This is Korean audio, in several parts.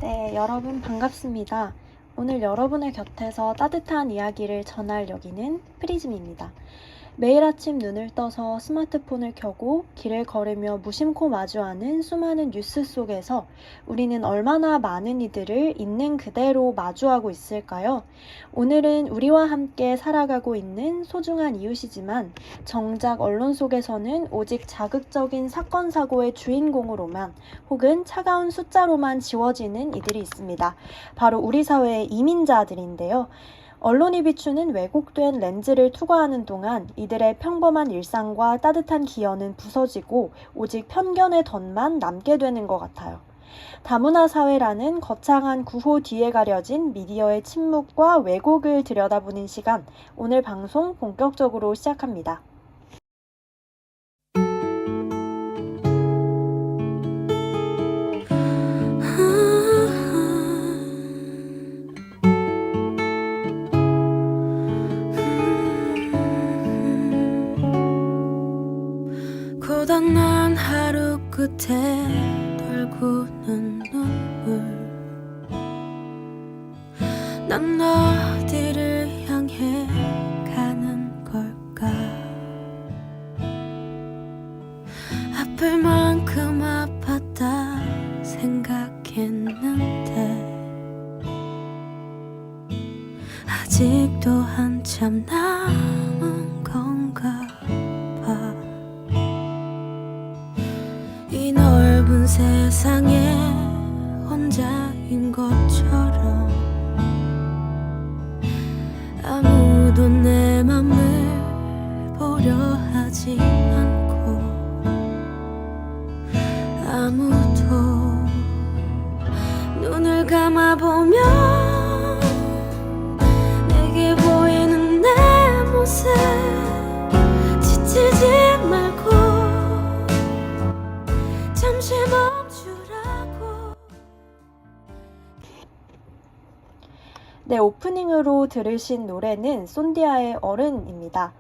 네, 여러분 반갑습니다. 오늘 여러분의 곁에서 따뜻한 이야기를 전할 여기는 프리즘입니다. 매일 아침 눈을 떠서 스마트폰을 켜고 길을 걸으며 무심코 마주하는 수많은 뉴스 속에서 우리는 얼마나 많은 이들을 있는 그대로 마주하고 있을까요? 오늘은 우리와 함께 살아가고 있는 소중한 이웃이지만 정작 언론 속에서는 오직 자극적인 사건 사고의 주인공으로만 혹은 차가운 숫자로만 지워지는 이들이 있습니다. 바로 우리 사회의 이민자들인데요. 언론이 비추는 왜곡된 렌즈를 투과하는 동안 이들의 평범한 일상과 따뜻한 기여는 부서지고 오직 편견의 덫만 남게 되는 것 같아요. 다문화 사회라는 거창한 구호 뒤에 가려진 미디어의 침묵과 왜곡을 들여다보는 시간, 오늘 방송 본격적으로 시작합니다. 고단한 하루 끝에 돌고는 눈물 난 어디를 향해 가는 걸까. 아플 만큼 아팠다 생각했는데 아직도 한참 남은 건가 봐. 이 넓은 세상에 혼자인 것처럼 아무도 내 맘을 보려 하지 않고 아무도 눈을 감아보면 내게 보이는 내 모습 지치지 말고 잠시 멈추라고. 네, 오프닝으로 들으신 노래는 쏜디아의 어른입니다.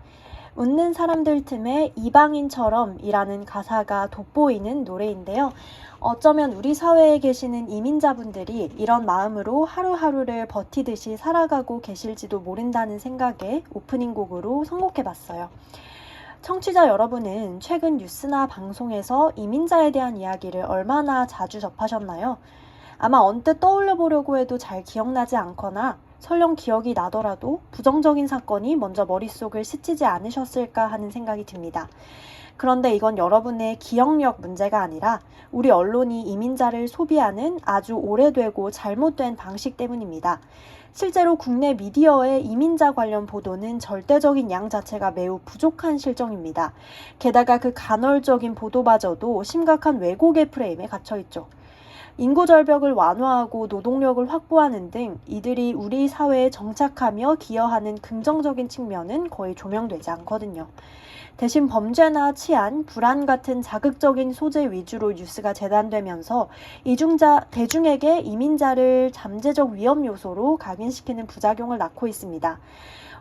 웃는 사람들 틈에 이방인처럼 이라는 가사가 돋보이는 노래인데요. 어쩌면 우리 사회에 계시는 이민자분들이 이런 마음으로 하루하루를 버티듯이 살아가고 계실지도 모른다는 생각에 오프닝 곡으로 선곡해봤어요. 청취자 여러분은 최근 뉴스나 방송에서 이민자에 대한 이야기를 얼마나 자주 접하셨나요? 아마 언뜻 떠올려 보려고 해도 잘 기억나지 않거나 설령 기억이 나더라도 부정적인 사건이 먼저 머릿속을 스치지 않으셨을까 하는 생각이 듭니다. 그런데 이건 여러분의 기억력 문제가 아니라 우리 언론이 이민자를 소비하는 아주 오래되고 잘못된 방식 때문입니다. 실제로 국내 미디어의 이민자 관련 보도는 절대적인 양 자체가 매우 부족한 실정입니다. 게다가 그 간헐적인 보도마저도 심각한 왜곡의 프레임에 갇혀있죠. 인구 절벽을 완화하고 노동력을 확보하는 등 이들이 우리 사회에 정착하며 기여하는 긍정적인 측면은 거의 조명되지 않거든요. 대신 범죄나 치안, 불안 같은 자극적인 소재 위주로 뉴스가 재단되면서 대중에게 이민자를 잠재적 위험 요소로 각인시키는 부작용을 낳고 있습니다.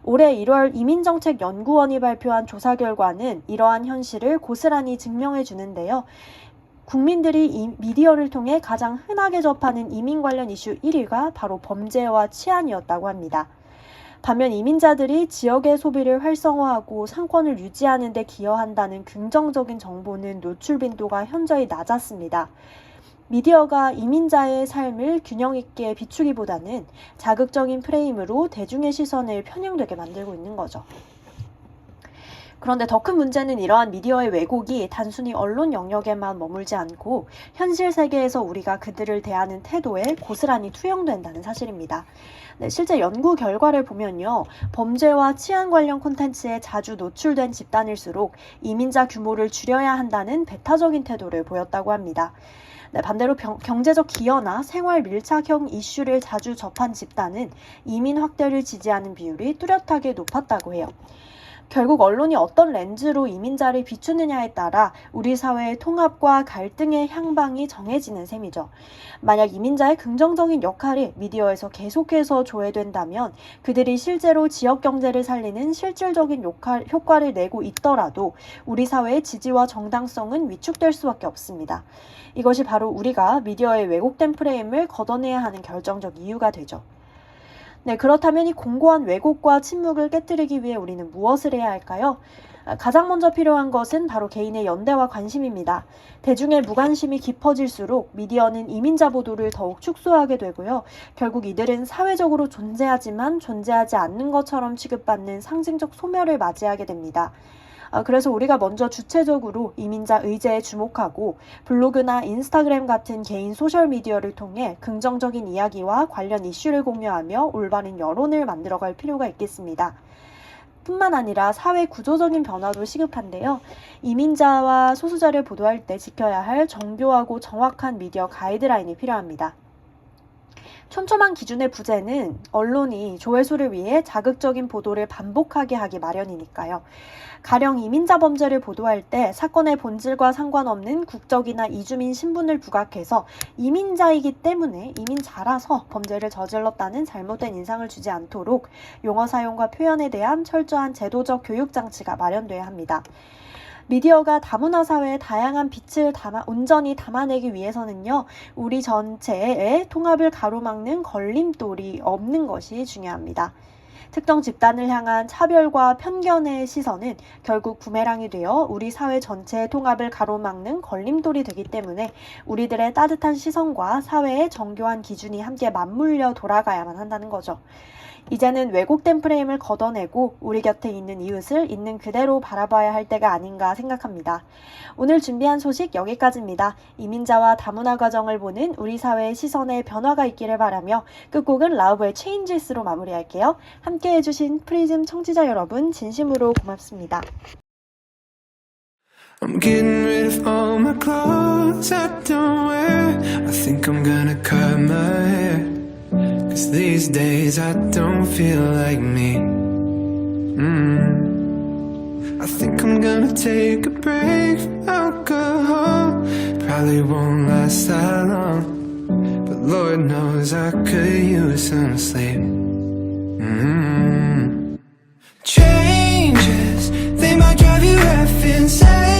올해 1월 이민정책연구원이 발표한 조사 결과는 이러한 현실을 고스란히 증명해 주는데요. 국민들이 이 미디어를 통해 가장 흔하게 접하는 이민 관련 이슈 1위가 바로 범죄와 치안이었다고 합니다. 반면 이민자들이 지역의 소비를 활성화하고 상권을 유지하는 데 기여한다는 긍정적인 정보는 노출 빈도가 현저히 낮았습니다. 미디어가 이민자의 삶을 균형 있게 비추기보다는 자극적인 프레임으로 대중의 시선을 편향되게 만들고 있는 거죠. 그런데 더 큰 문제는 이러한 미디어의 왜곡이 단순히 언론 영역에만 머물지 않고 현실 세계에서 우리가 그들을 대하는 태도에 고스란히 투영된다는 사실입니다. 네, 실제 연구 결과를 보면요. 범죄와 치안 관련 콘텐츠에 자주 노출된 집단일수록 이민자 규모를 줄여야 한다는 배타적인 태도를 보였다고 합니다. 네, 반대로 경제적 기여나 생활 밀착형 이슈를 자주 접한 집단은 이민 확대를 지지하는 비율이 뚜렷하게 높았다고 해요. 결국 언론이 어떤 렌즈로 이민자를 비추느냐에 따라 우리 사회의 통합과 갈등의 향방이 정해지는 셈이죠. 만약 이민자의 긍정적인 역할이 미디어에서 계속해서 조회된다면 그들이 실제로 지역 경제를 살리는 실질적인 효과를 내고 있더라도 우리 사회의 지지와 정당성은 위축될 수밖에 없습니다. 이것이 바로 우리가 미디어의 왜곡된 프레임을 걷어내야 하는 결정적 이유가 되죠. 네, 그렇다면 이 공고한 왜곡과 침묵을 깨뜨리기 위해 우리는 무엇을 해야 할까요? 가장 먼저 필요한 것은 바로 개인의 연대와 관심입니다. 대중의 무관심이 깊어질수록 미디어는 이민자 보도를 더욱 축소하게 되고요. 결국 이들은 사회적으로 존재하지만 존재하지 않는 것처럼 취급받는 상징적 소멸을 맞이하게 됩니다. 그래서 우리가 먼저 주체적으로 이민자 의제에 주목하고 블로그나 인스타그램 같은 개인 소셜미디어를 통해 긍정적인 이야기와 관련 이슈를 공유하며 올바른 여론을 만들어갈 필요가 있겠습니다. 뿐만 아니라 사회 구조적인 변화도 시급한데요. 이민자와 소수자를 보도할 때 지켜야 할 정교하고 정확한 미디어 가이드라인이 필요합니다. 촘촘한 기준의 부재는 언론이 조회수를 위해 자극적인 보도를 반복하게 하기 마련이니까요. 가령 이민자 범죄를 보도할 때 사건의 본질과 상관없는 국적이나 이주민 신분을 부각해서 이민자이기 때문에 이민자라서 범죄를 저질렀다는 잘못된 인상을 주지 않도록 용어 사용과 표현에 대한 철저한 제도적 교육 장치가 마련돼야 합니다. 미디어가 다문화 사회의 다양한 빛을 온전히 담아내기 위해서는요, 우리 전체의 통합을 가로막는 걸림돌이 없는 것이 중요합니다. 특정 집단을 향한 차별과 편견의 시선은 결국 부메랑이 되어 우리 사회 전체의 통합을 가로막는 걸림돌이 되기 때문에 우리들의 따뜻한 시선과 사회의 정교한 기준이 함께 맞물려 돌아가야만 한다는 거죠. 이제는 왜곡된 프레임을 걷어내고 우리 곁에 있는 이웃을 있는 그대로 바라봐야 할 때가 아닌가 생각합니다. 오늘 준비한 소식 여기까지입니다. 이민자와 다문화 가정을 보는 우리 사회의 시선에 변화가 있기를 바라며 끝곡은 라우브의 Changes로 마무리할게요. 함께 해주신 프리즘 청취자 여러분 진심으로 고맙습니다. I'm getting rid of all my clothes I don't wear. I think I'm gonna cut my hair. Cause these days I don't feel like me. I think I'm gonna take a break from alcohol. Probably won't last that long, but Lord knows I could use some sleep. Changes, they might drive you half insane.